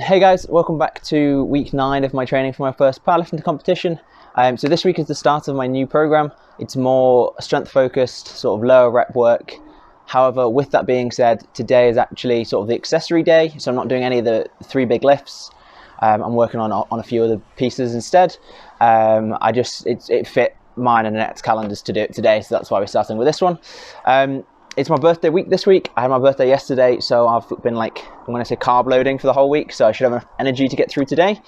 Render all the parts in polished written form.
Hey guys, welcome back to week 9 of my training for my first powerlifting competition. So this week is the start of my new program. It's more strength focused, sort of lower rep work. However, with that being said, today is actually sort of the accessory day, so I'm not doing any of the 3 big lifts. I'm working on a few other pieces instead. It fit mine and Annette's calendars to do it today, so that's why we're starting with this one. It's my birthday week this week. I had my birthday yesterday, so I've been I'm going to say carb loading for the whole week, so I should have enough energy to get through today.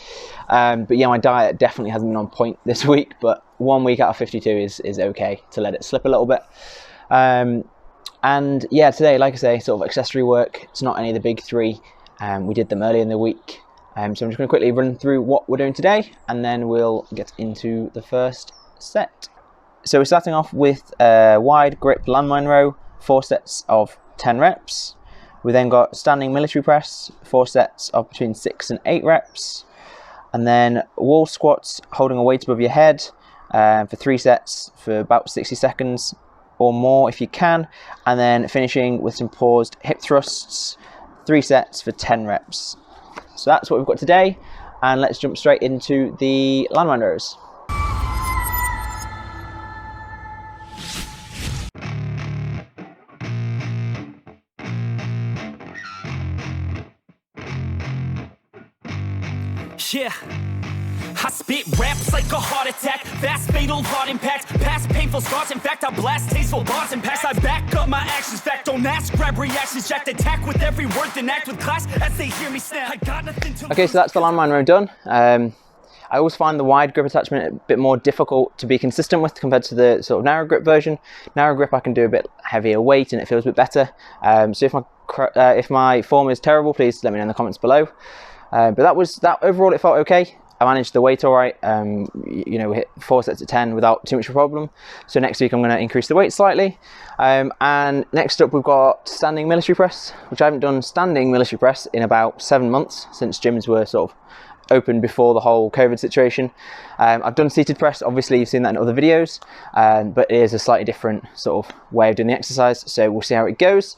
But yeah, my diet definitely hasn't been on point this week, but 1 week out of 52 is okay to let it slip a little bit. And yeah, today, like I say, sort of accessory work. It's not any of the big 3. We did them early in the week. So I'm just going to quickly run through what we're doing today, and then we'll get into the first set. So we're starting off with a wide grip landmine row, 4 sets of 10 reps. We then got standing military press, 4 sets of between 6 and 8 reps. And then wall squats, holding a weight above your head for 3 sets for about 60 seconds or more if you can. And then finishing with some paused hip thrusts, 3 sets for 10 reps. So that's what we've got today. And let's jump straight into the landmine rows. Yeah, I spit raps like a heart attack, fast fatal heart impact, past painful scars, in fact I blast tasteful bars and packs, I back up my actions, fact don't ask, grab reactions, jacked attack with every word, then act with class as they hear me snap, I got nothing to Okay, so that's the landmine row done. I always find the wide grip attachment a bit more difficult to be consistent with compared to the sort of narrow grip version. Narrow grip I can do a bit heavier weight and it feels a bit better. So if my form is terrible, please let me know in the comments below. But that overall it felt okay. I managed the weight all right. We hit 4 sets of 10 without too much of a problem. So next week I'm going to increase the weight slightly. And next up we've got standing military press, which I haven't done standing military press in about 7 months since gyms were sort of open before the whole COVID situation. I've done seated press, obviously you've seen that in other videos, but it is a slightly different sort of way of doing the exercise. So we'll see how it goes.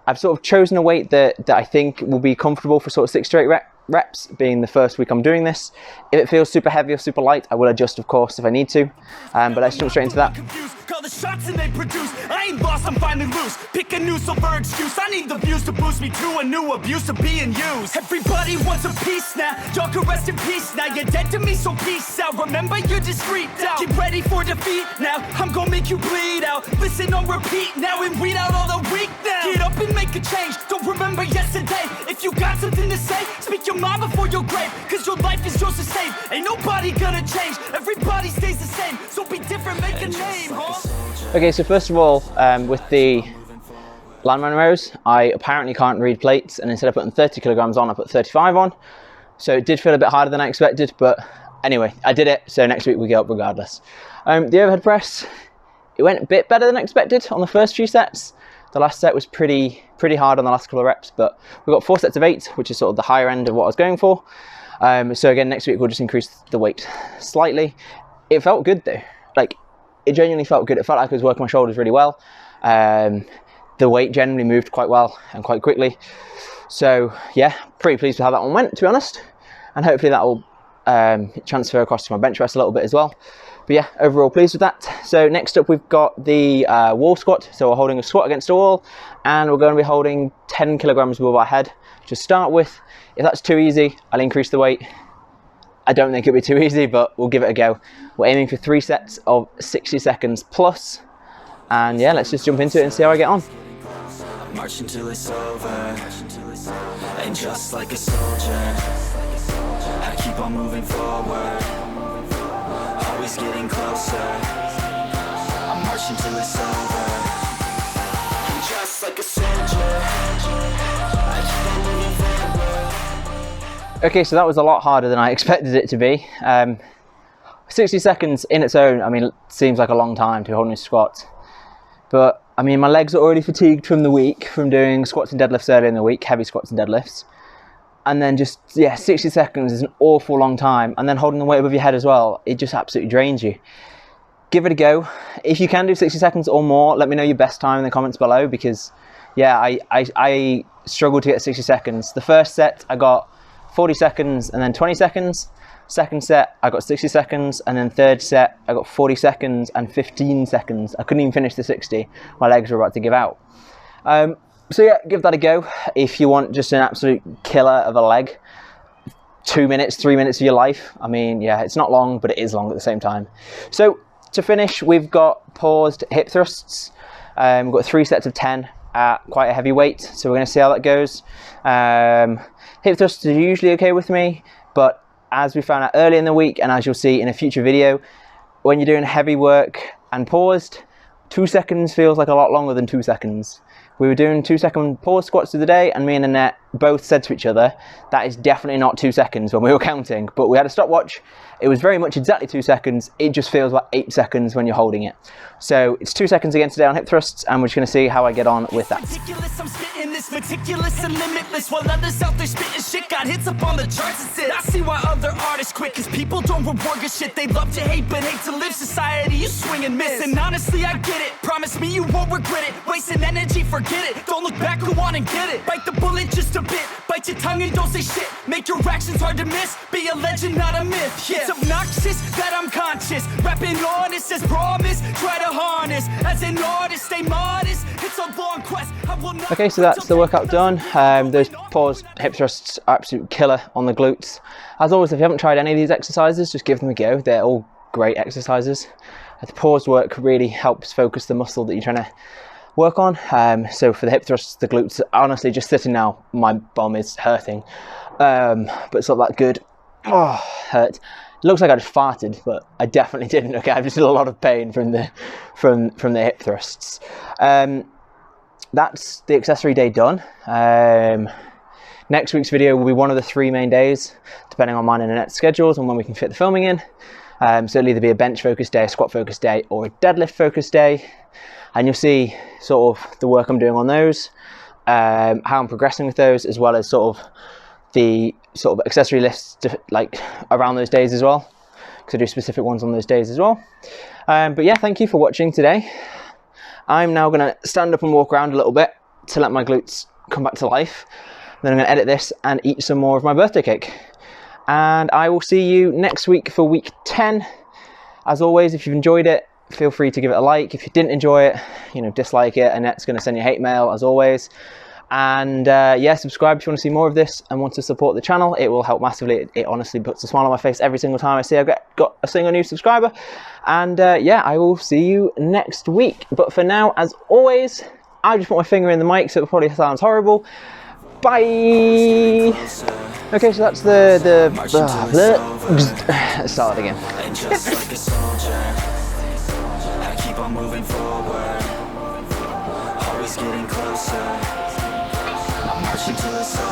I've sort of chosen a weight that I think will be comfortable for sort of 6 to 8 reps, being the first week I'm doing this. If it feels super heavy or super light, I will adjust, of course, if I need to. But let's jump straight into that. Call the shots and they produce. I ain't lost, I'm finally loose. Pick a new silver excuse. I need the views to boost me to a new abuse of being used. Everybody wants a piece now. Y'all can rest in peace now. You're dead to me, so peace out. Remember, you're discreet out. Get ready for defeat now. I'm gonna make you bleed out. Listen on repeat now and weed out all the weak now. Get up and make a change. Don't remember yesterday. If you got something to say, speak your mind before your grave. Cause your life is yours to save. Ain't nobody gonna change. Everybody stays the same. So be different, make a name, huh? Okay, so first of all, with the landmine rows, I apparently can't read plates, and instead of putting 30 kilograms on, I put 35 on. So it did feel a bit harder than I expected, but anyway, I did it, so next week we go up regardless. The overhead press, it went a bit better than expected on the first few sets. The last set was pretty hard on the last couple of reps, but we got 4 sets of 8, which is sort of the higher end of what I was going for. So again, next week we'll just increase the weight slightly. It felt good though. It genuinely felt good. It felt like I was working my shoulders really well. The weight generally moved quite well and quite quickly. So yeah, pretty pleased with how that one went, to be honest. And hopefully that will transfer across to my bench press a little bit as well. But yeah, overall pleased with that. So next up we've got the wall squat. So we're holding a squat against a wall, and we're going to be holding 10 kilograms above our head to start with. If that's too easy, I'll increase the weight. I don't think it'll be too easy, but we'll give it a go. We're aiming for 3 sets of 60 seconds plus. And yeah, let's just jump into it and see how I get on. March until it's over, and just like a soldier, I keep on moving forward, always getting closer. I march until it's over, and just like a soldier, I keep on moving forward. Okay, so that was a lot harder than I expected it to be. 60 seconds in its own, I mean, it seems like a long time to be holding a squat. But, I mean, my legs are already fatigued from the week, from doing squats and deadlifts earlier in the week, heavy squats and deadlifts. And then just, yeah, 60 seconds is an awful long time. And then holding the weight above your head as well, it just absolutely drains you. Give it a go. If you can do 60 seconds or more, let me know your best time in the comments below, because yeah, I struggled to get 60 seconds. The first set I got 40 seconds and then 20 seconds. Second set I got 60 seconds, and then third set I got 40 seconds and 15 seconds. I couldn't even finish the 60. My legs were about to give out. So yeah, give that a go if you want just an absolute killer of a leg. 2 minutes, 3 minutes of your life. I mean, yeah, it's not long, but it is long at the same time. So to finish, we've got paused hip thrusts. We've got 3 sets of 10 at quite a heavy weight, so we're going to see how that goes. Hip thrusts are usually okay with me, but as we found out early in the week, and as you'll see in a future video, when you're doing heavy work and paused, 2 seconds feels like a lot longer than 2 seconds. We were doing 2-second pause squats through the day, and me and Annette both said to each other, that is definitely not 2 seconds when we were counting, but we had a stopwatch. It was very much exactly 2 seconds. It just feels like 8 seconds when you're holding it. So it's 2 seconds again today on hip thrusts, and we're just gonna see how I get on with that. Ridiculous, I'm spitting this meticulous and limitless, while others out there spitting shit got hits up on the charts and sit. I see why other artists quit, cause people don't reward good shit. They love to hate but hate to live. Society, you swing and miss, and honestly I get it. Promise me you won't regret it. Wasting energy, forget it. Don't look back, go on and get it. Bite the bullet just a bit, bite your tongue and don't say shit. Make your actions hard to miss, be a legend not a myth. Yeah. It's obnoxious that I'm conscious, rapping honest as promise. Try to harness, as an artist, stay modest. It's a long quest, I will not. Okay, so that's the workout done. Those paused hip thrusts are absolute killer on the glutes. As always, if you haven't tried any of these exercises, just give them a go. They're all great exercises. The paused work really helps focus the muscle that you're trying to work on. So for the hip thrusts, the glutes, honestly, just sitting now, my bum is hurting. But it's not that good. Oh, hurt. It looks like I just farted, but I definitely didn't. Okay, I've just had a lot of pain from the hip thrusts. That's the accessory day done. Next week's video will be one of the 3 main days, depending on mine and Annette's schedules and when we can fit the filming in. So it'll either be a bench focused day, a squat focused day, or a deadlift focused day. And you'll see sort of the work I'm doing on those, how I'm progressing with those, as well as sort of the sort of accessory lists like around those days as well, because I do specific ones on those days as well. But yeah, thank you for watching today. I'm now going to stand up and walk around a little bit to let my glutes come back to life. Then I'm going to edit this and eat some more of my birthday cake. And I will see you next week for week 10. As always, if you've enjoyed it, feel free to give it a like. If you didn't enjoy it, you know, dislike it. Annette's going to send you hate mail as always. And yeah, subscribe if you want to see more of this and want to support the channel. It will help massively. It honestly puts a smile on my face every single time I see I've got a single new subscriber. And yeah, I will see you next week. But for now, as always, I just put my finger in the mic, so it probably sounds horrible. Bye. Okay, so that's let's start it again. Moving forward, always getting closer. I'm marching till it's over.